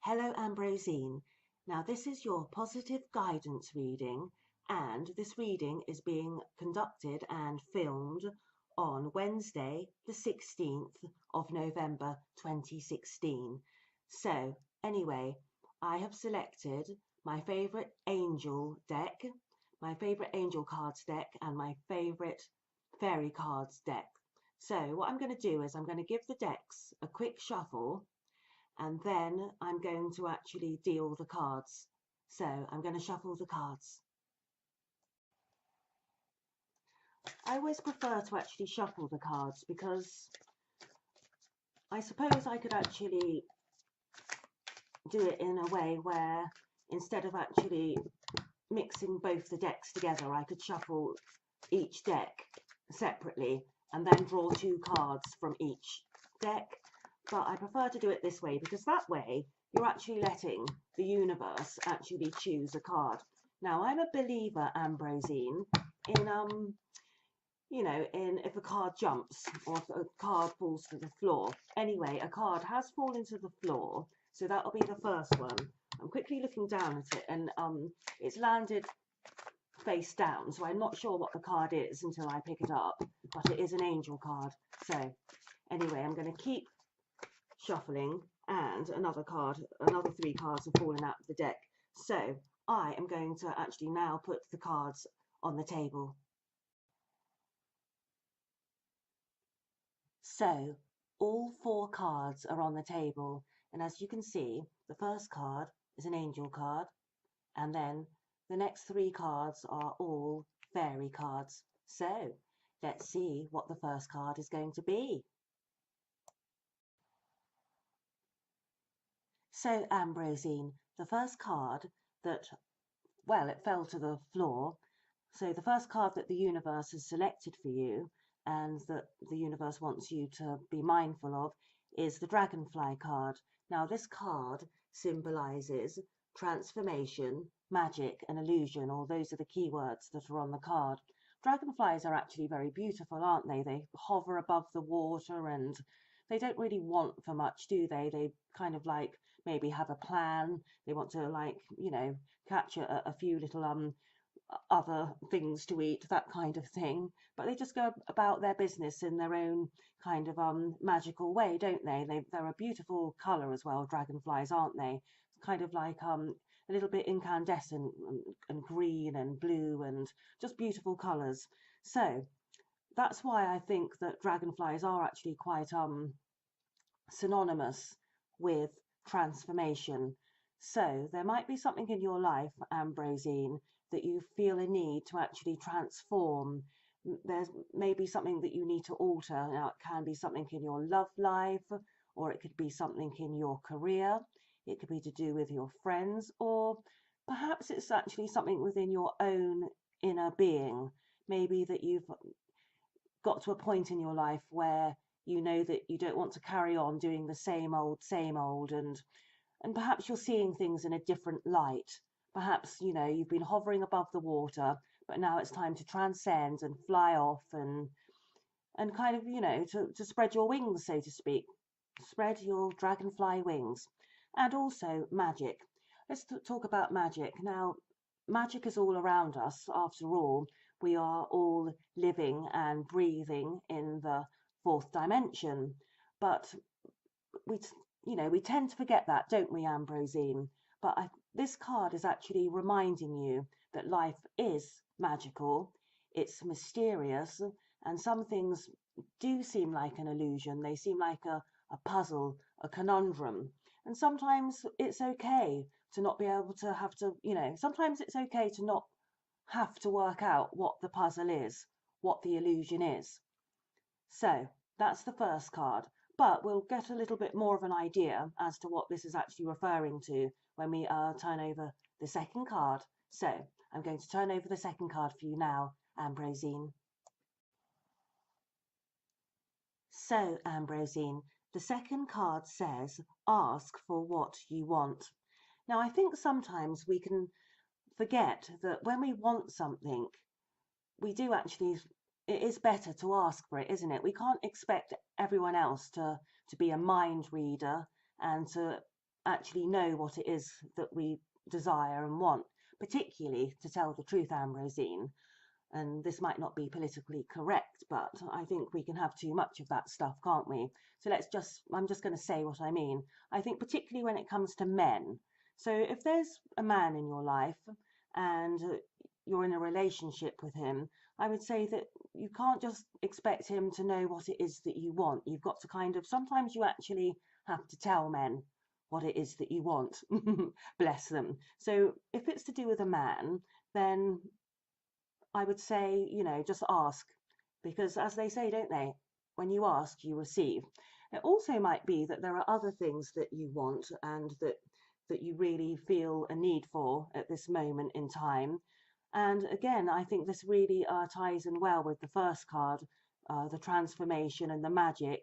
Hello, Ambroisine. Now, this is your positive guidance reading, and this reading is being conducted and filmed on Wednesday, the 16th of November 2016. So, anyway, I have selected my favourite angel deck, my favourite angel cards deck, and my favourite fairy cards deck. So, what I'm going to do is I'm going to give the decks a quick shuffle and then I'm going to actually deal the cards. So I'm going to shuffle the cards. I always prefer to actually shuffle the cards because I suppose I could actually do it in a way where instead of actually mixing both the decks together, I could shuffle each deck separately and then draw two cards from each deck. But I prefer to do it this way because that way you're actually letting the universe actually choose a card. Now, I'm a believer, Ambroisine, in in if a card jumps or if a card falls to the floor. Anyway, a card has fallen to the floor, so that'll be the first one. I'm quickly looking down at it, and it's landed face down, so I'm not sure what the card is until I pick it up, but it is an angel card. So anyway, I'm going to keep shuffling, and another three cards have fallen out of the deck. So I am going to actually now put the cards on the table. So all four cards are on the table, and as you can see, the first card is an angel card, and then the next three cards are all fairy cards. So let's see what the first card is going to be. So, Ambroisine, the first card that, well, it fell to the floor. So the first card that the universe has selected for you and that the universe wants you to be mindful of is the Dragonfly card. Now, this card symbolizes transformation, magic, and illusion, or those are the keywords that are on the card. Dragonflies are actually very beautiful, aren't they? They hover above the water and they don't really want for much, do they? They kind of like maybe have a plan. They want to catch a few little other things to eat, that kind of thing. But they just go about their business in their own kind of magical way, don't they? They're a beautiful colour as well, dragonflies, aren't they? Kind of like a little bit incandescent and green and blue and just beautiful colours. So that's why I think that dragonflies are actually quite synonymous with transformation. So there might be something in your life, Ambroisine, that you feel a need to actually transform. There's maybe something that you need to alter. Now, it can be something in your love life, or it could be something in your career. It could be to do with your friends, or perhaps it's actually something within your own inner being. Maybe that you've got to a point in your life where you know that you don't want to carry on doing the same old, and perhaps you're seeing things in a different light. Perhaps, you've been hovering above the water, but now it's time to transcend and fly off and kind of, to spread your wings, so to speak. Spread your dragonfly wings. And also magic. Let's talk about magic. Now, magic is all around us. After all, we are all living and breathing in the fourth dimension. But we tend to forget that, don't we, Ambroisine? But this card is actually reminding you that life is magical, it's mysterious, and some things do seem like an illusion. They seem like a puzzle, a conundrum. And sometimes it's okay to not be able to have to, sometimes it's okay to not have to work out what the puzzle is, what the illusion is. So that's the first card, but we'll get a little bit more of an idea as to what this is actually referring to when we turn over the second card. So I'm going to turn over the second card for you now, Ambroisine. So, Ambroisine, the second card says, ask for what you want. Now, I think sometimes we can forget that when we want something, we do actually, it is better to ask for it, isn't it? We can't expect everyone else to be a mind reader and to actually know what it is that we desire and want, particularly, to tell the truth, Ambrosine. And this might not be politically correct, but I think we can have too much of that stuff, can't we? So I'm just going to say what I mean. I think particularly when it comes to men. So if there's a man in your life and you're in a relationship with him, I would say that you can't just expect him to know what it is that you want. You've got to kind of, sometimes you actually have to tell men what it is that you want. Bless them. So if it's to do with a man, then I would say, just ask, because as they say, don't they? When you ask, you receive. It also might be that there are other things that you want and that you really feel a need for at this moment in time. And again, I think this really ties in well with the first card, the transformation and the magic,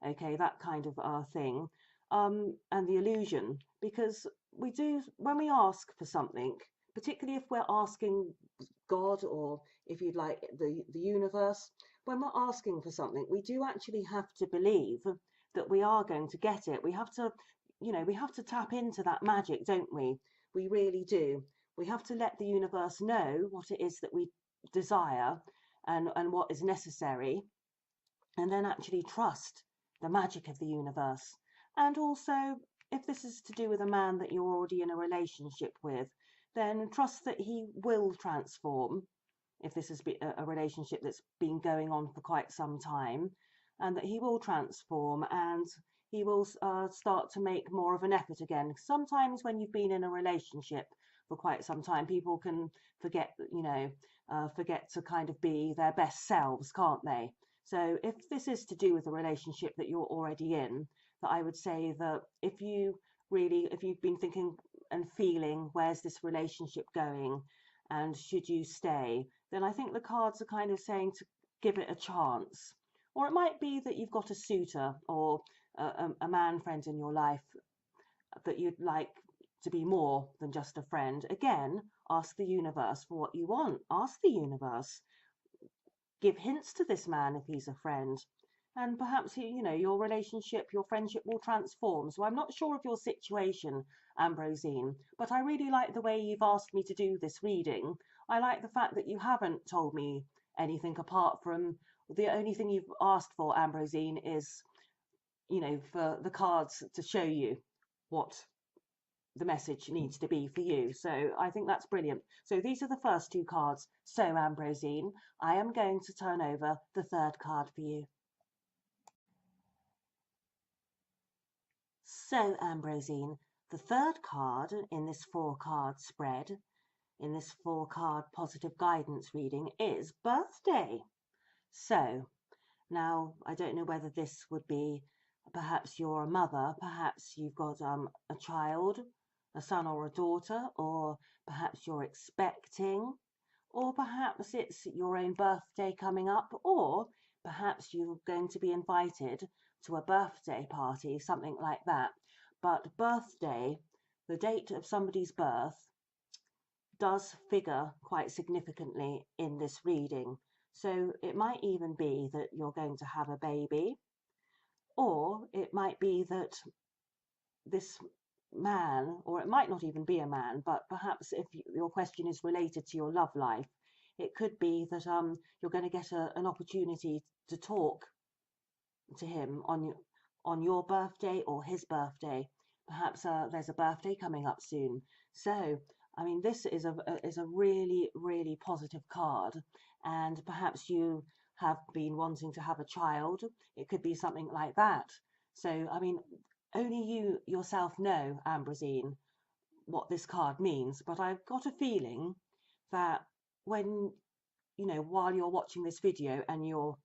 okay, that kind of thing, and the illusion, because we do, when we ask for something, particularly if we're asking God, or if you'd like the universe, when we're asking for something, we do actually have to believe that we are going to get it. We have to, we have to tap into that magic, don't we? We really do. We have to let the universe know what it is that we desire and what is necessary, and then actually trust the magic of the universe. And also, if this is to do with a man that you're already in a relationship with, then trust that he will transform, if this has been a relationship that's been going on for quite some time, and that he will transform and he will start to make more of an effort again. Sometimes when you've been in a relationship for quite some time, people can forget, forget to kind of be their best selves, can't they? So if this is to do with a relationship that you're already in, that I would say that if you've been thinking and feeling, where's this relationship going and should you stay, then I think the cards are kind of saying to give it a chance. Or it might be that you've got a suitor or a man friend in your life that you'd like to be more than just a friend. Again, ask the universe for what you want. Ask the universe. Give hints to this man if he's a friend. And perhaps, your relationship, your friendship will transform. So I'm not sure of your situation, Ambrosine, but I really like the way you've asked me to do this reading. I like the fact that you haven't told me anything apart from the only thing you've asked for, Ambrosine, is, for the cards to show you what the message needs to be for you. So I think that's brilliant. So these are the first two cards. So Ambrosine, I am going to turn over the third card for you. So Ambrosine, the third card in this 4-card spread, in this 4-card positive guidance reading, is birthday. So now I don't know whether this would be, perhaps you're a mother, perhaps you've got a child, a son or a daughter, or perhaps you're expecting, or perhaps it's your own birthday coming up, or perhaps you're going to be invited to a birthday party, something like that. But birthday, the date of somebody's birth, does figure quite significantly in this reading. So it might even be that you're going to have a baby, or it might be that this man, or it might not even be a man, but perhaps if your question is related to your love life, it could be that you're going to get an opportunity to talk to him on your birthday or his birthday. Perhaps there's a birthday coming up soon. So I mean, this is a really, really positive card, and perhaps you have been wanting to have a child. It could be something like that. So I mean, only you yourself know, Ambrosine, what this card means, but I've got a feeling that when, while you're watching this video and you're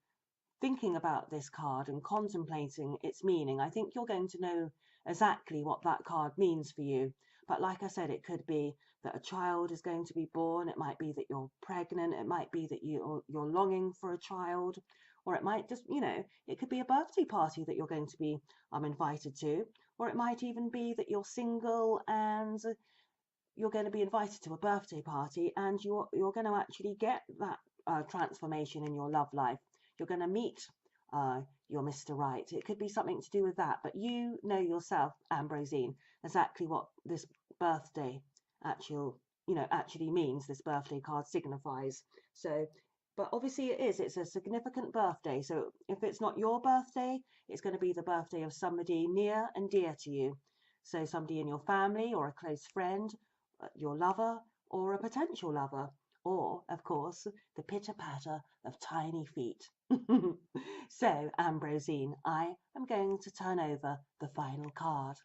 thinking about this card and contemplating its meaning, I think you're going to know exactly what that card means for you. But like I said, it could be that a child is going to be born. It might be that you're pregnant. It might be that you're longing for a child, or it might just, it could be a birthday party that you're going to be invited to, or it might even be that you're single and you're going to be invited to a birthday party and you're going to actually get that transformation in your love life. You're going to meet you're Mr. Right. It could be something to do with that, but you know yourself, Ambrosine, exactly what this birthday actually means, this birthday card signifies. So, but obviously it's a significant birthday. So if it's not your birthday, it's going to be the birthday of somebody near and dear to you. So somebody in your family or a close friend, your lover or a potential lover, or of course, the pitter patter of tiny feet. So, Ambrosine, I am going to turn over the final card.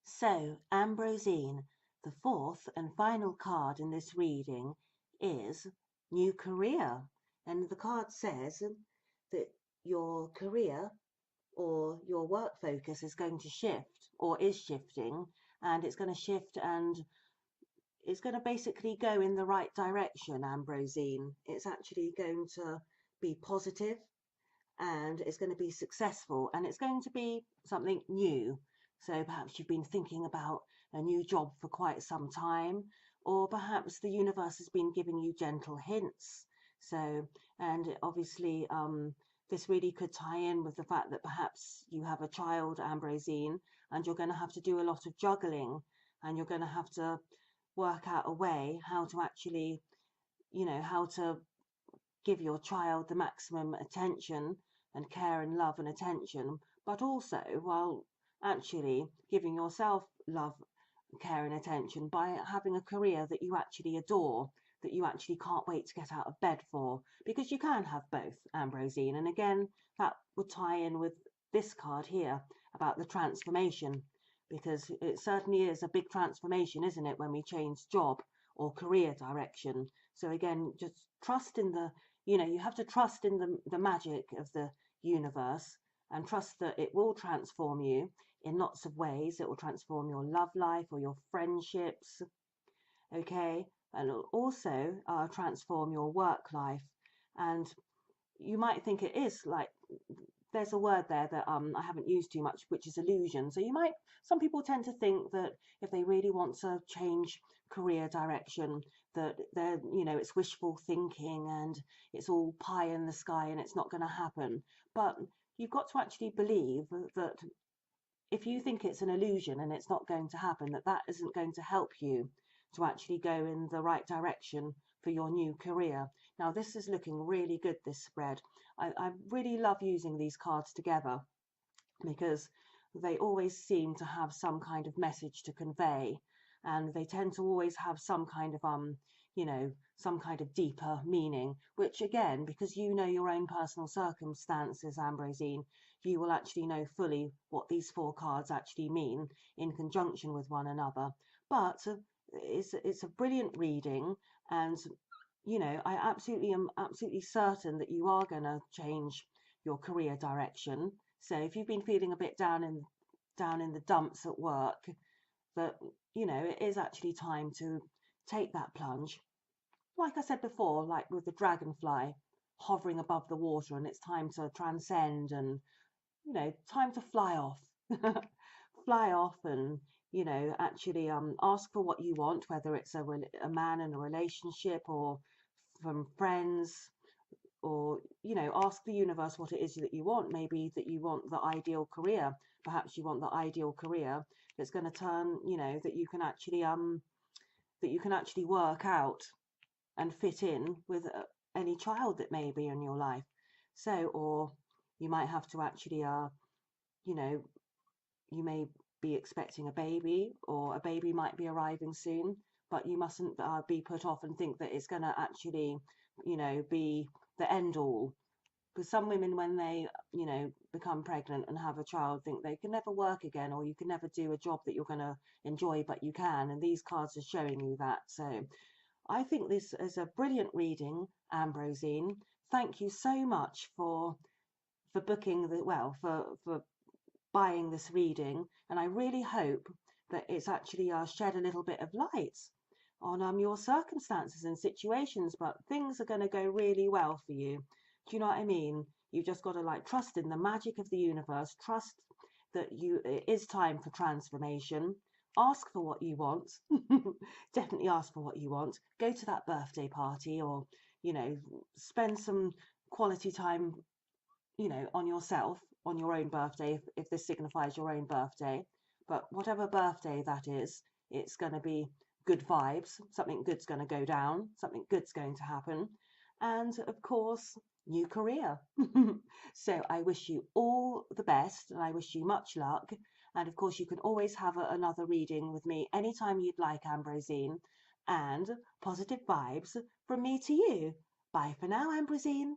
So, Ambrosine, the fourth and final card in this reading is New Career. And the card says that your career or your work focus is going to shift or is shifting, and it's going to shift and it's going to basically go in the right direction, Ambrosine. It's actually going to be positive and it's going to be successful and it's going to be something new. So perhaps you've been thinking about a new job for quite some time, or perhaps the universe has been giving you gentle hints. So, and obviously, this really could tie in with the fact that perhaps you have a child, Ambrosine, and you're going to have to do a lot of juggling and you're going to have to work out a way how to actually, how to give your child the maximum attention and care and love and attention, but also while actually giving yourself love, care and attention by having a career that you actually adore, that you actually can't wait to get out of bed for, because you can have both, Ambrosine. And again, that would tie in with this card here about the transformation, because it certainly is a big transformation, isn't it, when we change job or career direction. So again, just trust in the, you have to trust in the magic of the universe and trust that it will transform you in lots of ways. It will transform your love life or your friendships, okay? And it'll also transform your work life. And you might think it is like, there's a word there that I haven't used too much, which is illusion. So some people tend to think that if they really want to change career direction, that it's wishful thinking and it's all pie in the sky and it's not going to happen. But you've got to actually believe that if you think it's an illusion and it's not going to happen, that isn't going to help you to actually go in the right direction for your new career. Now, this is looking really good, this spread. I really love using these cards together because they always seem to have some kind of message to convey, and they tend to always have some kind of some kind of deeper meaning, which again, because you know your own personal circumstances, Ambrosine, you will actually know fully what these four cards actually mean in conjunction with one another. But it's a brilliant reading, and I am absolutely certain that you are going to change your career direction. So if you've been feeling a bit down in the dumps at work, that it is actually time to take that plunge. Like I said before, like with the dragonfly hovering above the water, and it's time to transcend and time to fly off. Fly off and actually ask for what you want, whether it's a man in a relationship or from friends, or ask the universe what it is that you want. Maybe that you want the ideal career. Perhaps you want the ideal career that's going to turn, that you can actually work out and fit in with any child that may be in your life. So, or you might have to actually you know you may be expecting a baby, or a baby might be arriving soon, but you mustn't be put off and think that it's going to actually be the end all. Because some women, when they become pregnant and have a child, think they can never work again, or you can never do a job that you're going to enjoy, but you can, and these cards are showing you that. So I think this is a brilliant reading, Ambrosine. Thank you so much for booking for buying this reading, and I really hope that it's actually shed a little bit of light on your circumstances and situations. But things are going to go really well for you. Do you know what I mean? You've just got to trust in the magic of the universe. Trust that it is time for transformation. Ask for what you want. Definitely ask for what you want. Go to that birthday party, or you know, spend some quality time, on yourself on your own birthday, if this signifies your own birthday. But whatever birthday that is, it's going to be good vibes. Something good's going to go down, something good's going to happen. And of course, new career. So I wish you all the best and I wish you much luck. And of course, you can always have another reading with me anytime you'd like, Ambrosine. And positive vibes from me to you. Bye for now, Ambrosine.